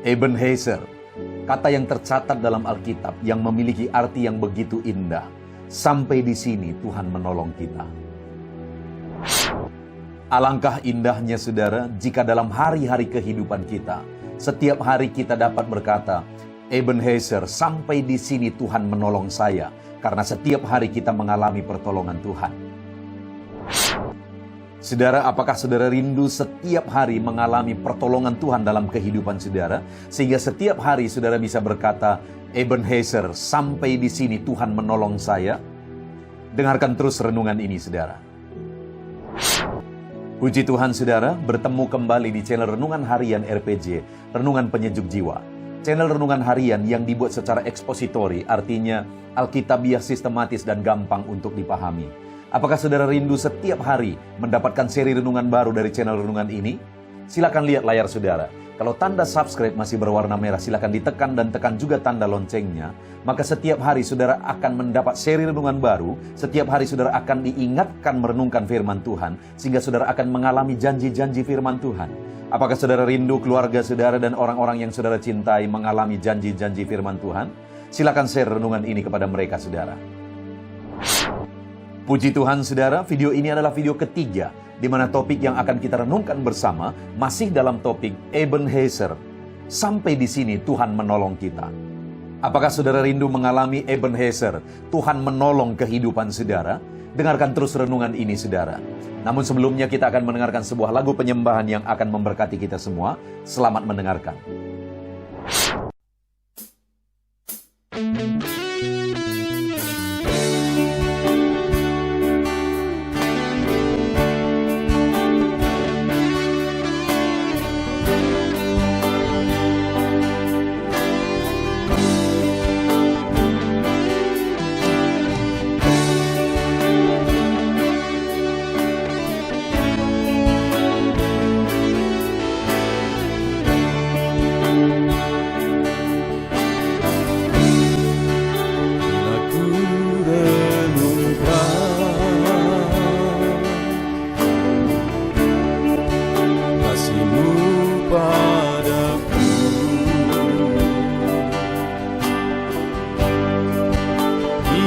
Ebenezer, kata yang tercatat dalam Alkitab yang memiliki arti yang begitu indah. Sampai di sini Tuhan menolong kita. Alangkah indahnya saudara, jika dalam hari-hari kehidupan kita, setiap hari kita dapat berkata, Ebenezer, sampai di sini Tuhan menolong saya. Karena setiap hari kita mengalami pertolongan Tuhan. Saudara, apakah saudara rindu setiap hari mengalami pertolongan Tuhan dalam kehidupan saudara? Sehingga setiap hari saudara bisa berkata, Ebenezer, sampai di sini Tuhan menolong saya. Dengarkan terus renungan ini saudara. Puji Tuhan saudara, bertemu kembali di channel Renungan Harian RPG, Renungan Penyejuk Jiwa. Channel Renungan Harian yang dibuat secara ekspositori, artinya alkitabiah, sistematis dan gampang untuk dipahami. Apakah saudara rindu setiap hari mendapatkan seri renungan baru dari channel renungan ini? Silakan lihat layar saudara. Kalau tanda subscribe masih berwarna merah, silakan ditekan dan tekan juga tanda loncengnya. Maka setiap hari saudara akan mendapat seri renungan baru. Setiap hari saudara akan diingatkan merenungkan firman Tuhan. Sehingga saudara akan mengalami janji-janji firman Tuhan. Apakah saudara rindu keluarga saudara dan orang-orang yang saudara cintai mengalami janji-janji firman Tuhan? Silakan share renungan ini kepada mereka saudara. Puji Tuhan saudara, video ini adalah video ketiga di mana topik yang akan kita renungkan bersama masih dalam topik Ebenezer. Sampai di sini Tuhan menolong kita. Apakah saudara rindu mengalami Ebenezer? Tuhan menolong kehidupan saudara? Dengarkan terus renungan ini saudara. Namun sebelumnya kita akan mendengarkan sebuah lagu penyembahan yang akan memberkati kita semua. Selamat mendengarkan.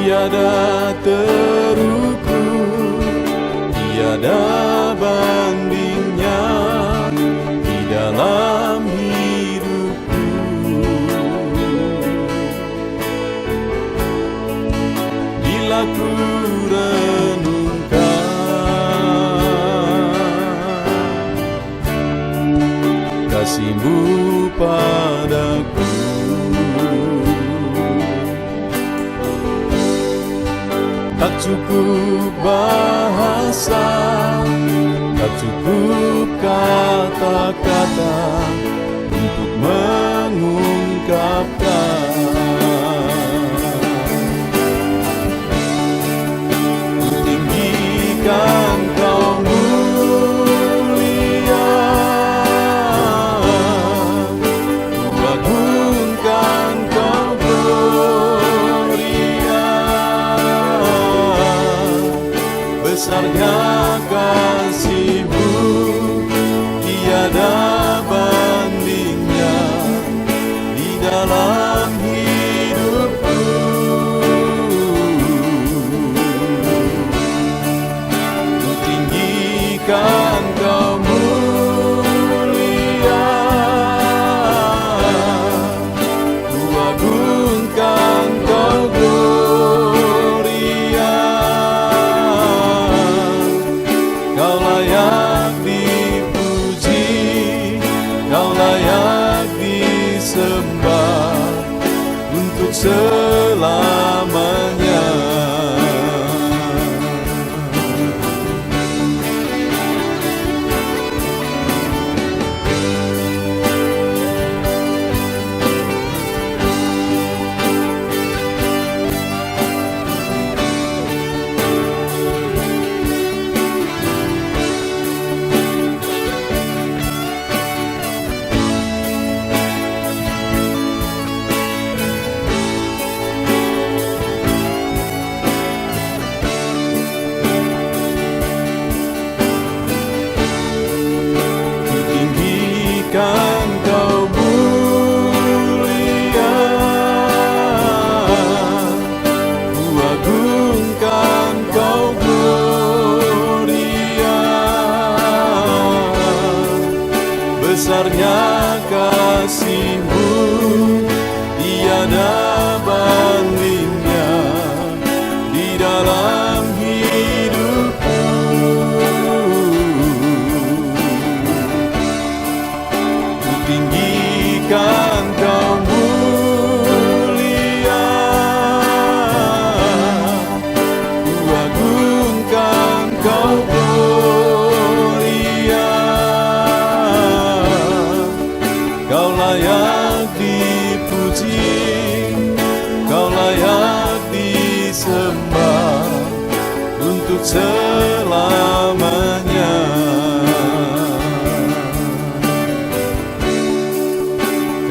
Tiada terukur, tiada bandingnya di dalam hidupku. Bila ku renungkan kasih-Mu padaku, tak cukup bahasa, tak cukup kata-kata untuk mengungkapkan. Ku tinggikan Kau mulia, ku agungkan Kau gloria. Besarnya kasih-Mu, tiada bandingnya di dalam hidupku. Ku tinggikan Kau mulia, ku agungkan Kau gloria. Kau layak dipuji, Kau layak disembah untuk selamanya. besarnya kasih-Mu, tiada bandingnya di dalam hidupku. Ku tinggikan Kau mulia, ku agungkan Kau gloria. Kau layak dipuji, Kau layak disembah untuk selamanya.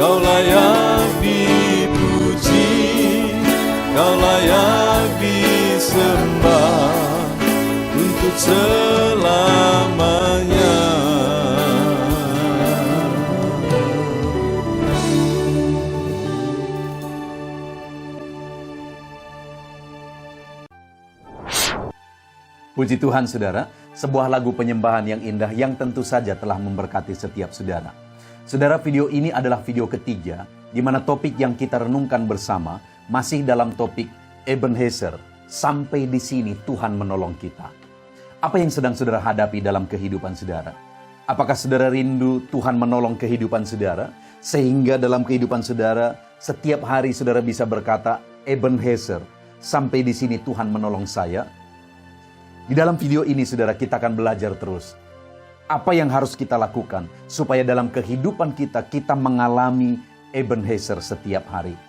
Kau layak dipuji, Kau layak disembah untuk selamanya. Puji Tuhan saudara, sebuah lagu penyembahan yang indah yang tentu saja telah memberkati setiap saudara. Saudara, video ini adalah video ketiga di mana topik yang kita renungkan bersama masih dalam topik Ebenezer, sampai di sini Tuhan menolong kita. Apa yang sedang saudara hadapi dalam kehidupan saudara? Apakah saudara rindu Tuhan menolong kehidupan saudara sehingga dalam kehidupan saudara setiap hari saudara bisa berkata, Ebenezer, sampai di sini Tuhan menolong saya? Di dalam video ini saudara, kita akan belajar terus apa yang harus kita lakukan supaya dalam kehidupan kita mengalami Ebenezer setiap hari.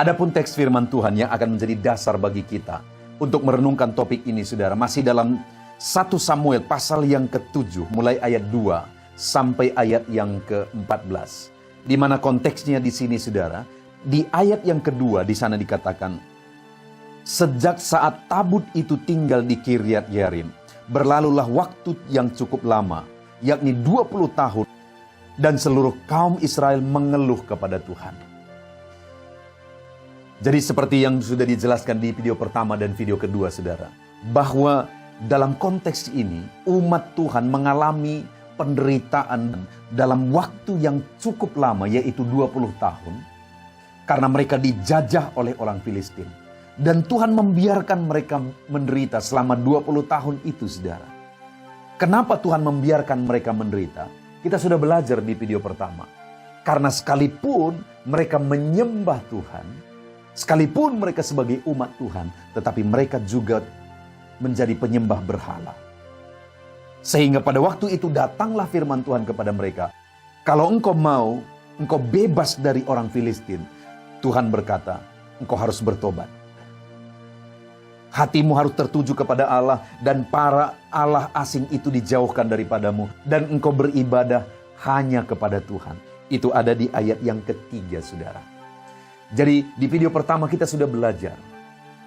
Adapun teks firman Tuhan yang akan menjadi dasar bagi kita untuk merenungkan topik ini saudara, masih dalam 1 Samuel pasal yang ke-7 mulai ayat 2 sampai ayat yang ke-14. Di mana konteksnya di sini saudara, di ayat yang kedua di sana dikatakan, sejak saat tabut itu tinggal di Kiryat Yearim, berlalulah waktu yang cukup lama, yakni 20 tahun, dan seluruh kaum Israel mengeluh kepada Tuhan. Jadi seperti yang sudah dijelaskan di video pertama dan video kedua saudara, bahwa dalam konteks ini umat Tuhan mengalami penderitaan dalam waktu yang cukup lama, yaitu 20 tahun, karena mereka dijajah oleh orang Filistin. Dan Tuhan membiarkan mereka menderita selama 20 tahun itu saudara. Kenapa Tuhan membiarkan mereka menderita? Kita sudah belajar di video pertama. Karena sekalipun mereka menyembah Tuhan, sekalipun mereka sebagai umat Tuhan, tetapi mereka juga menjadi penyembah berhala. Sehingga pada waktu itu datanglah firman Tuhan kepada mereka. Kalau engkau mau, engkau bebas dari orang Filistin. Tuhan berkata, engkau harus bertobat. Hatimu harus tertuju kepada Allah dan para Allah asing itu dijauhkan daripadamu. Dan engkau beribadah hanya kepada Tuhan. Itu ada di ayat yang ketiga saudara. Jadi di video pertama kita sudah belajar.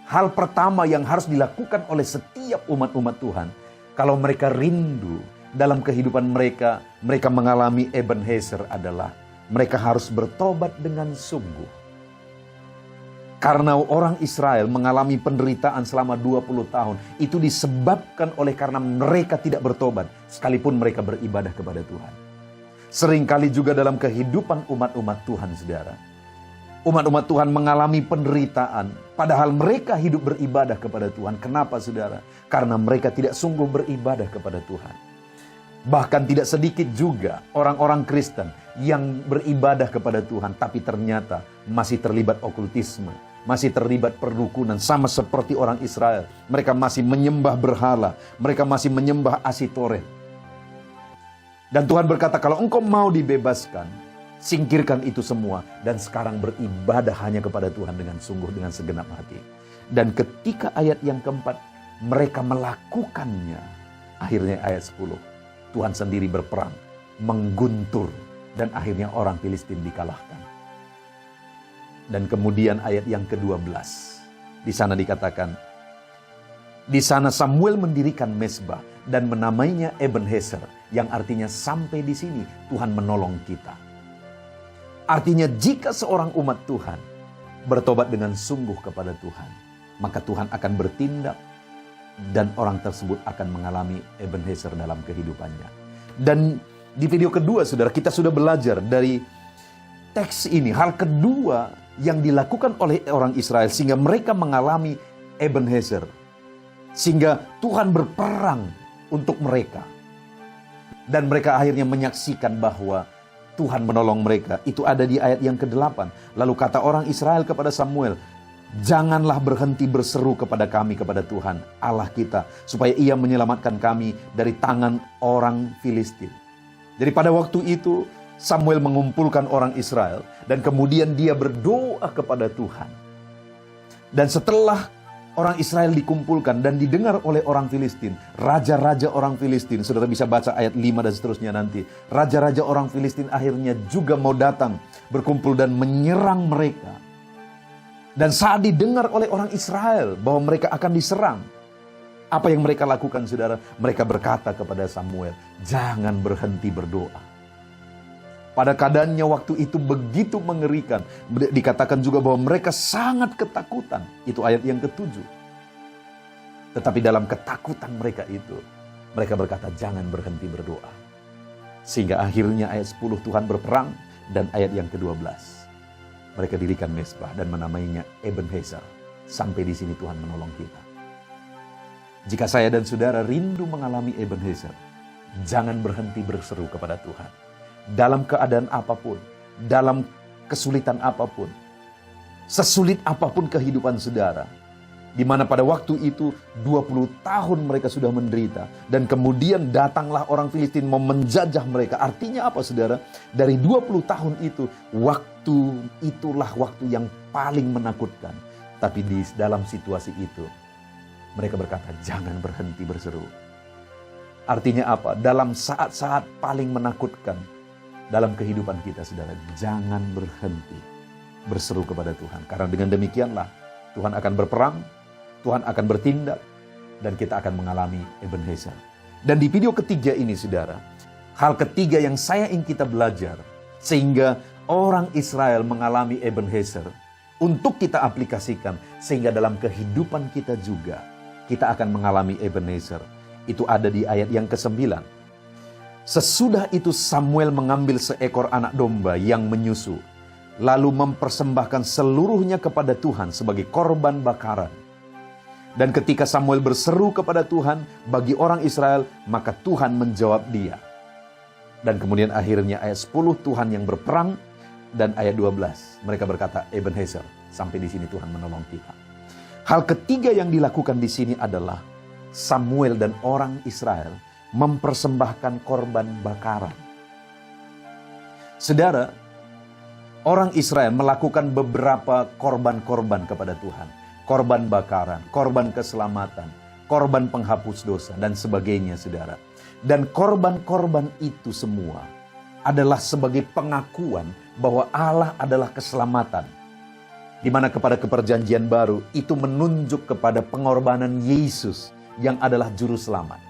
Hal pertama yang harus dilakukan oleh setiap umat-umat Tuhan. Kalau mereka rindu dalam kehidupan mereka, mereka mengalami Ebenezer adalah mereka harus bertobat dengan sungguh. Karena orang Israel mengalami penderitaan selama 20 tahun. Itu disebabkan oleh karena mereka tidak bertobat. Sekalipun mereka beribadah kepada Tuhan. Seringkali juga dalam kehidupan umat-umat Tuhan saudara. Umat-umat Tuhan mengalami penderitaan. Padahal mereka hidup beribadah kepada Tuhan. Kenapa saudara? Karena mereka tidak sungguh beribadah kepada Tuhan. Bahkan tidak sedikit juga orang-orang Kristen yang beribadah kepada Tuhan. Tapi ternyata masih terlibat okultisme. Masih terlibat perdukunan sama seperti orang Israel. Mereka masih menyembah berhala. Mereka masih menyembah Asitoret. Dan Tuhan berkata, kalau engkau mau dibebaskan, singkirkan itu semua. Dan sekarang beribadah hanya kepada Tuhan dengan sungguh, dengan segenap hati. Dan ketika ayat yang keempat, mereka melakukannya. Akhirnya ayat 10. Tuhan sendiri berperang, mengguntur. Dan akhirnya orang Filistin dikalahkan. Dan kemudian ayat yang ke-12. Di sana dikatakan, di sana Samuel mendirikan mezbah dan menamainya Ebenezer, yang artinya sampai di sini Tuhan menolong kita. Artinya jika seorang umat Tuhan bertobat dengan sungguh kepada Tuhan, maka Tuhan akan bertindak dan orang tersebut akan mengalami Ebenezer dalam kehidupannya. Dan Di video kedua, saudara, kita sudah belajar dari teks ini. Hal kedua yang dilakukan oleh orang Israel sehingga mereka mengalami Ebenezer. Sehingga Tuhan berperang untuk mereka. Dan mereka akhirnya menyaksikan bahwa Tuhan menolong mereka. Itu ada di ayat yang ke-8. Lalu kata orang Israel kepada Samuel, janganlah berhenti berseru kepada kami, kepada Tuhan Allah kita, supaya ia menyelamatkan kami dari tangan orang Filistin. Jadi pada waktu itu Samuel mengumpulkan orang Israel dan kemudian dia berdoa kepada Tuhan. Dan setelah orang Israel dikumpulkan dan didengar oleh orang Filistin, raja-raja orang Filistin, saudara bisa baca ayat 5 dan seterusnya nanti. Raja-raja orang Filistin akhirnya juga mau datang, berkumpul dan menyerang mereka. Dan saat didengar oleh orang Israel bahwa mereka akan diserang, apa yang mereka lakukan, saudara? Mereka berkata kepada Samuel, jangan berhenti berdoa. Pada keadaannya waktu itu begitu mengerikan. Dikatakan juga bahwa mereka sangat ketakutan. Itu ayat yang ke-7. Tetapi dalam ketakutan mereka itu, mereka berkata jangan berhenti berdoa. Sehingga akhirnya ayat 10 Tuhan berperang dan ayat yang ke-12. Mereka dirikan mezbah dan menamainya Ebenezer. Sampai di sini Tuhan menolong kita. Jika saya dan saudara rindu mengalami Ebenezer, jangan berhenti berseru kepada Tuhan. Dalam keadaan apapun, dalam kesulitan apapun, sesulit apapun kehidupan saudara, di mana pada waktu itu 20 tahun mereka sudah menderita, dan kemudian datanglah orang Filistin mau menjajah mereka. Artinya apa, saudara? Dari 20 tahun itu, waktu itulah waktu yang paling menakutkan. Tapi di dalam situasi itu, mereka berkata, jangan berhenti berseru. Artinya apa? Dalam saat-saat paling menakutkan dalam kehidupan kita, saudara, jangan berhenti berseru kepada Tuhan. Karena dengan demikianlah Tuhan akan berperang, Tuhan akan bertindak, dan kita akan mengalami Ebenezer. Dan di video ketiga ini, saudara, hal ketiga yang saya ingin kita belajar, sehingga orang Israel mengalami Ebenezer, untuk kita aplikasikan, sehingga dalam kehidupan kita juga, kita akan mengalami Ebenezer. Itu ada di ayat yang ke-9. Sesudah itu Samuel mengambil seekor anak domba yang menyusu, lalu mempersembahkan seluruhnya kepada Tuhan sebagai korban bakaran. Dan ketika Samuel berseru kepada Tuhan bagi orang Israel, maka Tuhan menjawab dia. Dan kemudian akhirnya ayat 10 Tuhan yang berperang, dan ayat 12 mereka berkata Ebenezer. Sampai di sini Tuhan menolong kita. Hal ketiga yang dilakukan di sini adalah Samuel dan orang Israel mempersembahkan korban bakaran. Saudara, orang Israel melakukan beberapa korban-korban kepada Tuhan. Korban bakaran, korban keselamatan, korban penghapus dosa, dan sebagainya, saudara. Dan korban-korban itu semua adalah sebagai pengakuan bahwa Allah adalah keselamatan. Di mana kepada keperjanjian baru itu menunjuk kepada pengorbanan Yesus yang adalah juru selamat.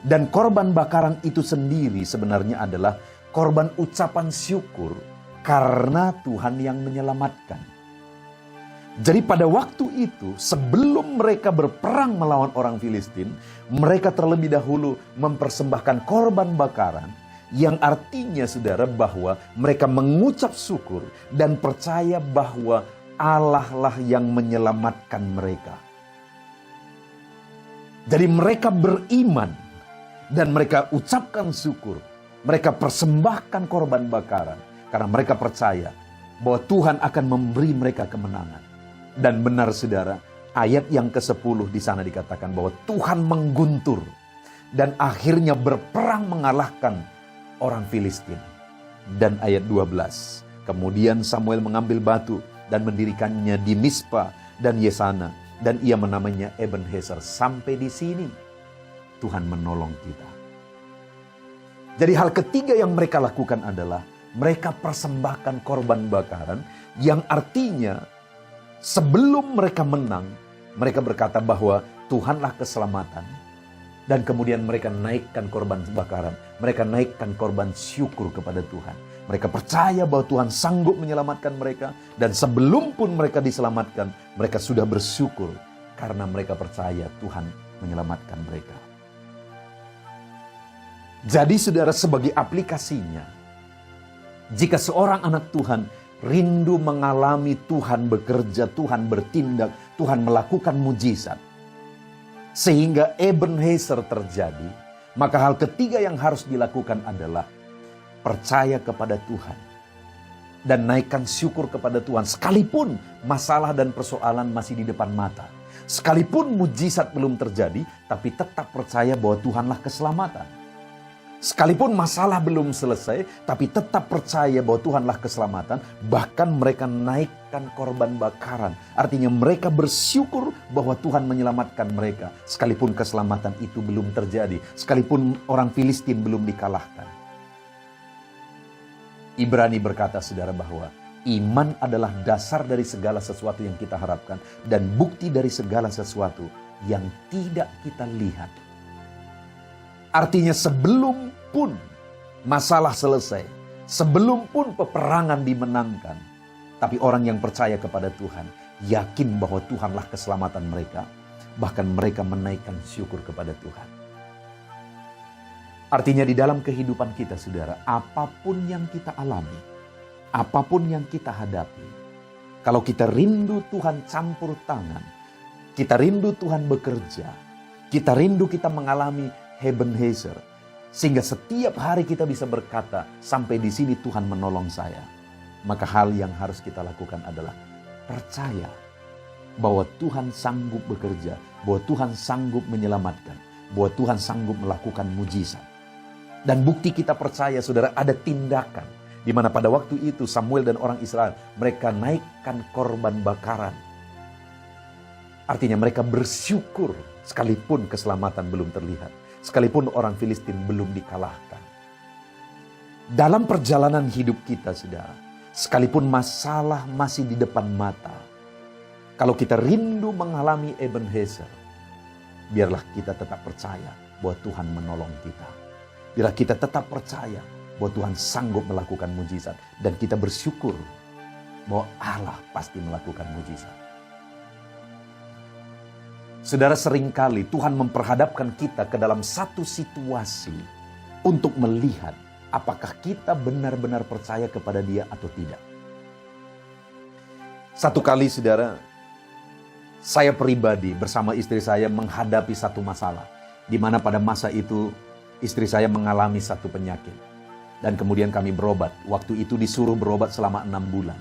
Dan korban bakaran itu sendiri sebenarnya adalah korban ucapan syukur karena Tuhan yang menyelamatkan. Jadi pada waktu itu, sebelum mereka berperang melawan orang Filistin, mereka terlebih dahulu mempersembahkan korban bakaran, yang artinya, saudara, bahwa mereka mengucap syukur dan percaya bahwa Allah lah yang menyelamatkan mereka. Jadi mereka beriman dan mereka ucapkan syukur. Mereka persembahkan korban bakaran karena mereka percaya bahwa Tuhan akan memberi mereka kemenangan. Dan benar, saudara, ayat yang ke-10 di sana dikatakan bahwa Tuhan mengguntur dan akhirnya berperang mengalahkan orang Filistin. Dan ayat 12, kemudian Samuel mengambil batu dan mendirikannya di Mispa dan Yesana, dan ia menamainya Ebenezer. Sampai di sini Tuhan menolong kita. Jadi hal ketiga yang mereka lakukan adalah mereka persembahkan korban bakaran, yang artinya sebelum mereka menang, mereka berkata bahwa Tuhanlah keselamatan. Dan kemudian mereka naikkan korban bakaran, mereka naikkan korban syukur kepada Tuhan. Mereka percaya bahwa Tuhan sanggup menyelamatkan mereka, dan sebelum pun mereka diselamatkan, mereka sudah bersyukur karena mereka percaya Tuhan menyelamatkan mereka. Jadi saudara, sebagai aplikasinya, jika seorang anak Tuhan rindu mengalami Tuhan bekerja, Tuhan bertindak, Tuhan melakukan mujizat, sehingga Ebenezer terjadi, maka hal ketiga yang harus dilakukan adalah percaya kepada Tuhan dan naikkan syukur kepada Tuhan, sekalipun masalah dan persoalan masih di depan mata. Sekalipun mujizat belum terjadi, tapi tetap percaya bahwa Tuhanlah keselamatan. Sekalipun masalah belum selesai, tapi tetap percaya bahwa Tuhanlah keselamatan. Bahkan mereka naikkan korban bakaran. Artinya mereka bersyukur bahwa Tuhan menyelamatkan mereka. Sekalipun keselamatan itu belum terjadi. Sekalipun orang Filistin belum dikalahkan. Ibrani berkata saudara bahwa iman adalah dasar dari segala sesuatu yang kita harapkan. Dan bukti dari segala sesuatu yang tidak kita lihat. Artinya sebelum pun masalah selesai, sebelum pun peperangan dimenangkan, tapi orang yang percaya kepada Tuhan, yakin bahwa Tuhanlah keselamatan mereka, bahkan mereka menaikkan syukur kepada Tuhan. Artinya di dalam kehidupan kita saudara, apapun yang kita alami, apapun yang kita hadapi, kalau kita rindu Tuhan campur tangan, kita rindu Tuhan bekerja, kita rindu kita mengalami Ebenezer, sehingga setiap hari kita bisa berkata, sampai di sini Tuhan menolong saya. Maka hal yang harus kita lakukan adalah percaya bahwa Tuhan sanggup bekerja, bahwa Tuhan sanggup menyelamatkan, bahwa Tuhan sanggup melakukan mujizat. Dan bukti kita percaya saudara, ada tindakan di mana pada waktu itu Samuel dan orang Israel, mereka naikkan korban bakaran. Artinya mereka bersyukur sekalipun keselamatan belum terlihat. Sekalipun orang Filistin belum dikalahkan. Dalam perjalanan hidup kita saudara, sekalipun masalah masih di depan mata, kalau kita rindu mengalami Ebenezer, biarlah kita tetap percaya bahwa Tuhan menolong kita. Biarlah kita tetap percaya bahwa Tuhan sanggup melakukan mujizat. Dan kita bersyukur bahwa Allah pasti melakukan mujizat. Saudara, seringkali Tuhan memperhadapkan kita ke dalam satu situasi untuk melihat apakah kita benar-benar percaya kepada Dia atau tidak. Satu kali saudara, saya pribadi bersama istri saya menghadapi satu masalah. Di mana pada masa itu istri saya mengalami satu penyakit. Dan kemudian kami berobat. Waktu itu disuruh berobat selama 6 bulan.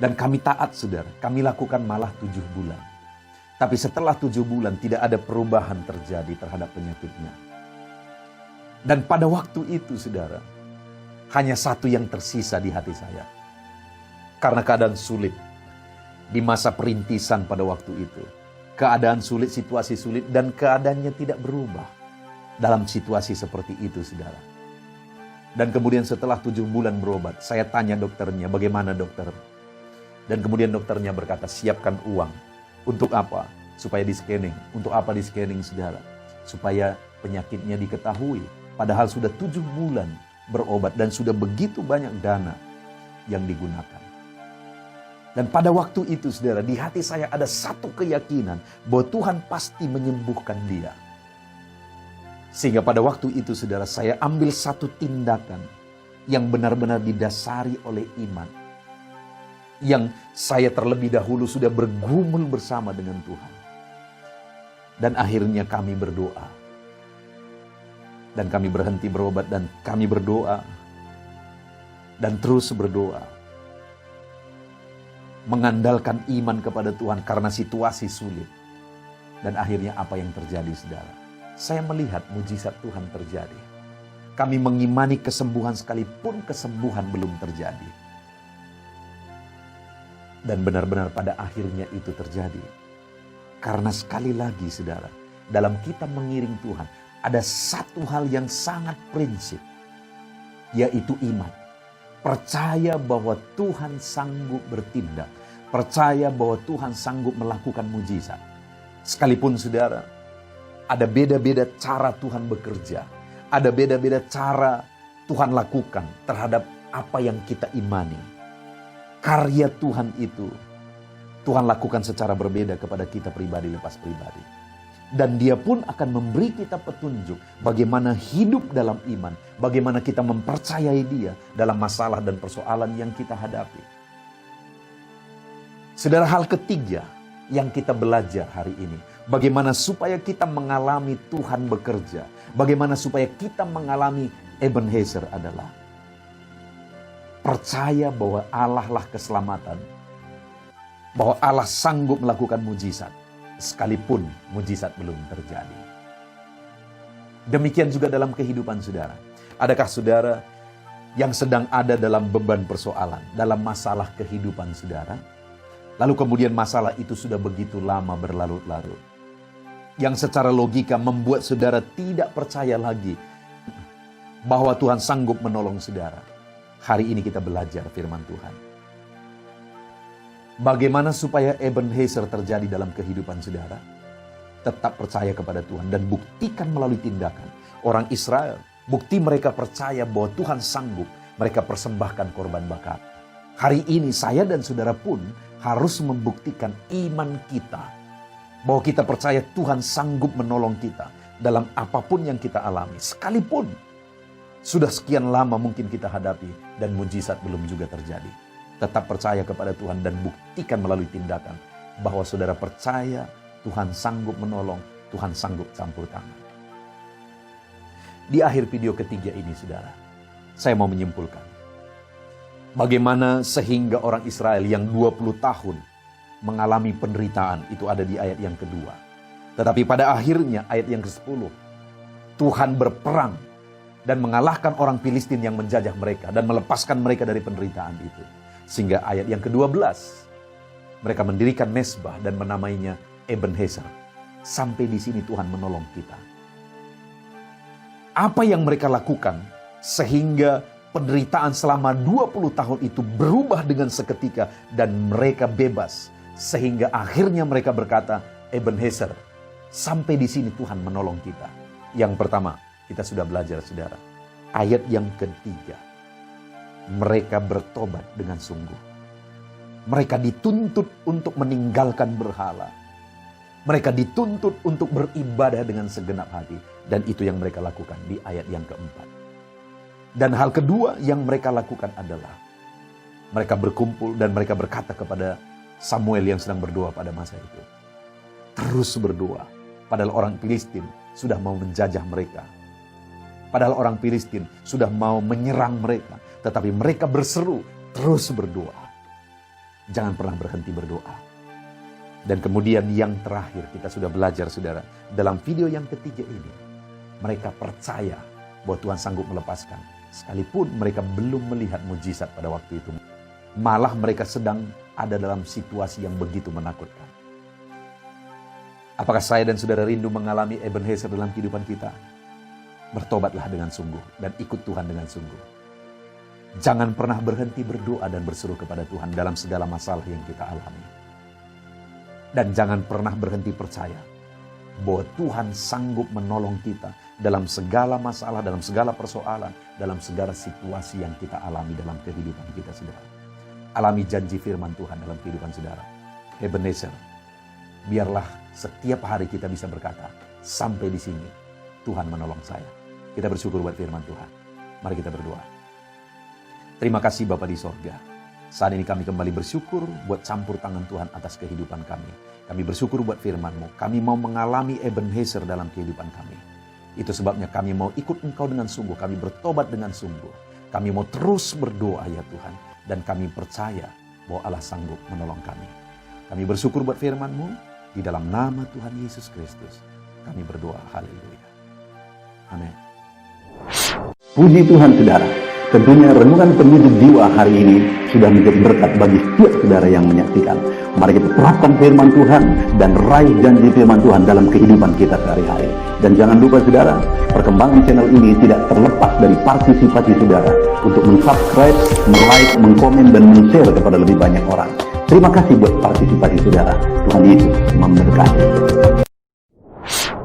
Dan kami taat saudara, kami lakukan malah 7 bulan. Tapi setelah 7 bulan tidak ada perubahan terjadi terhadap penyakitnya. Dan pada waktu itu saudara, hanya satu yang tersisa di hati saya. Karena keadaan sulit. Di masa perintisan pada waktu itu. Keadaan sulit, situasi sulit, dan keadaannya tidak berubah. Dalam situasi seperti itu saudara. Dan kemudian setelah 7 bulan berobat, saya tanya dokternya, bagaimana dokter? Dan kemudian dokternya berkata, siapkan uang. Untuk apa? Supaya di scanning. Untuk apa di scanning saudara? Supaya penyakitnya diketahui. Padahal sudah 7 bulan berobat dan sudah begitu banyak dana yang digunakan. Dan pada waktu itu saudara, di hati saya ada satu keyakinan bahwa Tuhan pasti menyembuhkan dia. Sehingga pada waktu itu saudara, saya ambil satu tindakan yang benar-benar didasari oleh iman. Yang saya terlebih dahulu sudah bergumul bersama dengan Tuhan. Dan akhirnya kami berdoa. Dan kami berhenti berobat dan kami berdoa. Dan terus berdoa. Mengandalkan iman kepada Tuhan karena situasi sulit. Dan akhirnya apa yang terjadi saudara? Saya melihat mujizat Tuhan terjadi. Kami mengimani kesembuhan sekalipun kesembuhan belum terjadi. Dan benar-benar pada akhirnya itu terjadi. Karena sekali lagi saudara, dalam kita mengiring Tuhan, ada satu hal yang sangat prinsip, yaitu iman. Percaya bahwa Tuhan sanggup bertindak. Percaya bahwa Tuhan sanggup melakukan mujizat. Sekalipun saudara, ada beda-beda cara Tuhan bekerja. Ada beda-beda cara Tuhan lakukan terhadap apa yang kita imani. Karya Tuhan itu Tuhan lakukan secara berbeda kepada kita pribadi lepas pribadi. Dan Dia pun akan memberi kita petunjuk bagaimana hidup dalam iman, bagaimana kita mempercayai Dia dalam masalah dan persoalan yang kita hadapi. Saudara, hal ketiga yang kita belajar hari ini, bagaimana supaya kita mengalami Tuhan bekerja, bagaimana supaya kita mengalami Ebenezer adalah percaya bahwa Allah lah keselamatan, bahwa Allah sanggup melakukan mujizat, sekalipun mujizat belum terjadi. Demikian juga dalam kehidupan saudara. Adakah saudara yang sedang ada dalam beban persoalan, dalam masalah kehidupan saudara, lalu kemudian masalah itu sudah begitu lama berlarut-larut, yang secara logika membuat saudara tidak percaya lagi bahwa Tuhan sanggup menolong saudara? Hari ini kita belajar firman Tuhan. Bagaimana supaya Ebenezer terjadi dalam kehidupan saudara? Tetap percaya kepada Tuhan dan buktikan melalui tindakan. Orang Israel, bukti mereka percaya bahwa Tuhan sanggup, mereka persembahkan korban bakar. Hari ini saya dan saudara pun harus membuktikan iman kita, bahwa kita percaya Tuhan sanggup menolong kita dalam apapun yang kita alami. Sekalipun sudah sekian lama mungkin kita hadapi dan mujizat belum juga terjadi. Tetap percaya kepada Tuhan dan buktikan melalui tindakan bahwa saudara percaya Tuhan sanggup menolong, Tuhan sanggup campur tangan. Di akhir video ketiga ini saudara, saya mau menyimpulkan bagaimana sehingga orang Israel yang 20 tahun mengalami penderitaan, itu ada di ayat yang kedua. Tetapi pada akhirnya ayat yang ke-10, Tuhan berperang dan mengalahkan orang Filistin yang menjajah mereka dan melepaskan mereka dari penderitaan itu. Sehingga ayat yang ke-12, mereka mendirikan mezbah dan menamainya Ebenezer. Sampai di sini Tuhan menolong kita. Apa yang mereka lakukan sehingga penderitaan selama 20 tahun itu berubah dengan seketika dan mereka bebas, sehingga akhirnya mereka berkata, Ebenezer, sampai di sini Tuhan menolong kita. Yang pertama, kita sudah belajar saudara. Ayat yang ketiga, mereka bertobat dengan sungguh. Mereka dituntut untuk meninggalkan berhala. Mereka dituntut untuk beribadah dengan segenap hati. Dan itu yang mereka lakukan di ayat yang keempat. Dan hal kedua yang mereka lakukan adalah mereka berkumpul dan mereka berkata kepada Samuel yang sedang berdoa pada masa itu, terus berdoa. Padahal orang Filistin sudah mau menjajah mereka. Padahal orang Filistin sudah mau menyerang mereka. Tetapi mereka berseru, terus berdoa. Jangan pernah berhenti berdoa. Dan kemudian yang terakhir kita sudah belajar saudara. Dalam video yang ketiga ini, mereka percaya bahwa Tuhan sanggup melepaskan. Sekalipun mereka belum melihat mujizat pada waktu itu. Malah mereka sedang ada dalam situasi yang begitu menakutkan. Apakah saya dan saudara rindu mengalami Ebenezer dalam kehidupan kita? Bertobatlah dengan sungguh dan ikut Tuhan dengan sungguh. Jangan pernah berhenti berdoa dan berseru kepada Tuhan dalam segala masalah yang kita alami. Dan jangan pernah berhenti percaya bahwa Tuhan sanggup menolong kita dalam segala masalah, dalam segala persoalan, dalam segala situasi yang kita alami dalam kehidupan kita saudara. Alami janji firman Tuhan dalam kehidupan saudara. Ebenezer, biarlah setiap hari kita bisa berkata, sampai di sini Tuhan menolong saya. Kita bersyukur buat firman Tuhan. Mari kita berdoa. Terima kasih Bapa di sorga. Saat ini kami kembali bersyukur buat campur tangan Tuhan atas kehidupan kami. Kami bersyukur buat firman-Mu. Kami mau mengalami Ebenezer dalam kehidupan kami. Itu sebabnya kami mau ikut Engkau dengan sungguh. Kami bertobat dengan sungguh. Kami mau terus berdoa ya Tuhan. Dan kami percaya bahwa Allah sanggup menolong kami. Kami bersyukur buat firman-Mu. Di dalam nama Tuhan Yesus Kristus. Kami berdoa. Haleluya. Amin. Puji Tuhan saudara. Tentunya renungan penyejuk jiwa hari ini sudah menjadi berkat bagi setiap saudara yang menyaksikan. Mari kita terapkan firman Tuhan dan raih janji firman Tuhan dalam kehidupan kita sehari-hari. Dan jangan lupa saudara, perkembangan channel ini tidak terlepas dari partisipasi saudara untuk mensubscribe, like, mengkomen, dan men-share kepada lebih banyak orang. Terima kasih buat partisipasi saudara. Tuhan Yesus memberkati.